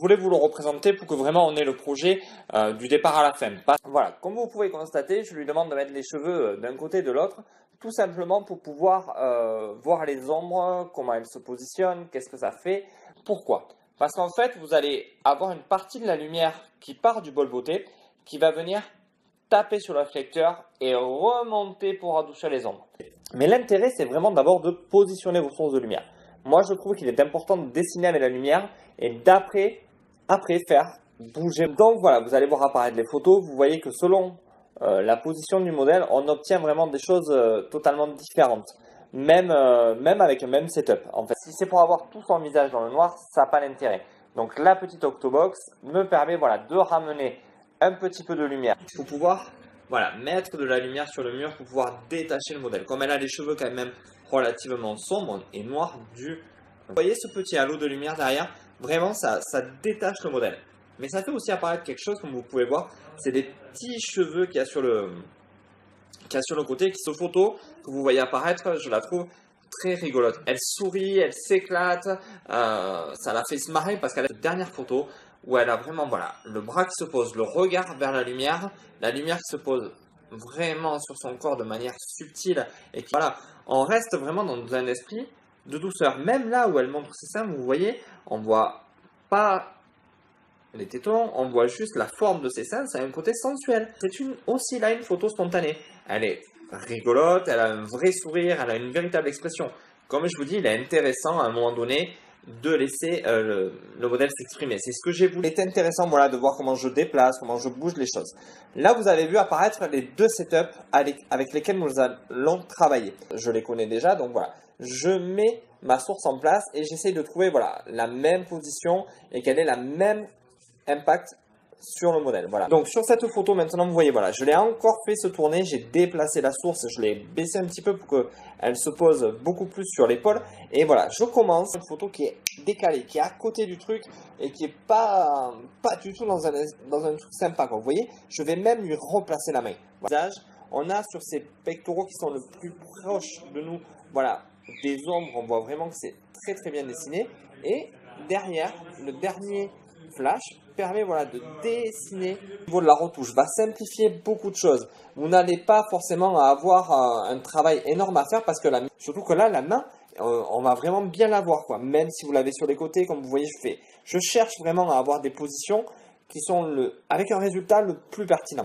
voulais vous le représenter pour que vraiment on ait le projet du départ à la fin. Voilà, comme vous pouvez constater, je lui demande de mettre les cheveux d'un côté et de l'autre, tout simplement pour pouvoir voir les ombres, comment elles se positionnent, qu'est-ce que ça fait, pourquoi. Parce qu'en fait, vous allez avoir une partie de la lumière qui part du bol beauté, qui va venir taper sur le réflecteur et remonter pour adoucir les ombres. Mais l'intérêt, c'est vraiment d'abord de positionner vos sources de lumière. Moi, je trouve qu'il est important de dessiner avec la lumière et après faire bouger. Donc voilà, vous allez voir apparaître les photos. Vous voyez que selon la position du modèle, on obtient vraiment des choses totalement différentes. Même avec le même setup. En fait, si c'est pour avoir tout son visage dans le noir, ça n'a pas d'intérêt. Donc la petite Octobox me permet de ramener un petit peu de lumière pour pouvoir mettre de la lumière sur le mur pour pouvoir détacher le modèle. Comme elle a les cheveux quand même relativement sombres et noirs vous voyez ce petit halo de lumière derrière, vraiment ça détache le modèle. Mais ça fait aussi apparaître quelque chose, comme vous pouvez voir, c'est des petits cheveux qu'il y a sur le côté, qui se photo, que vous voyez apparaître, je la trouve très rigolote. Elle sourit, elle s'éclate, ça la fait se marrer parce qu'elle a cette dernière photo où elle a vraiment le bras qui se pose, le regard vers la lumière qui se pose vraiment sur son corps de manière subtile et on reste vraiment dans un esprit de douceur. Même là où elle montre ses seins, vous voyez, on voit pas les tétons, on voit juste la forme de ses seins, c'est un côté sensuel. C'est aussi là une photo spontanée. Elle est rigolote, elle a un vrai sourire, elle a une véritable expression. Comme je vous dis, il est intéressant à un moment donné de laisser le modèle s'exprimer. C'est ce que j'ai voulu. Il est intéressant de voir comment je déplace, comment je bouge les choses. Là, vous avez vu apparaître les deux setups avec lesquels nous allons travailler. Je les connais déjà, donc voilà. Je mets ma source en place et j'essaye de trouver la même position et qu'elle ait la même impact sur le modèle. Voilà. Donc sur cette photo maintenant, vous voyez, je l'ai encore fait se tourner, j'ai déplacé la source, je l'ai baissé un petit peu pour qu'elle se pose beaucoup plus sur l'épaule. Et voilà, je commence une photo qui est décalée, qui est à côté du truc et qui est pas du tout dans un truc sympa. Vous voyez, je vais même lui replacer la main. Visage, on a sur ces pectoraux qui sont le plus proches de nous, des ombres, on voit vraiment que c'est très très bien dessiné. Et derrière, le dernier flash permet de dessiner. Au niveau de la retouche, va simplifier beaucoup de choses. Vous n'allez pas forcément avoir un travail énorme à faire parce que surtout que là, la main, on va vraiment bien la voir, Même si vous l'avez sur les côtés, comme vous voyez, je cherche vraiment à avoir des positions qui sont avec un résultat le plus pertinent.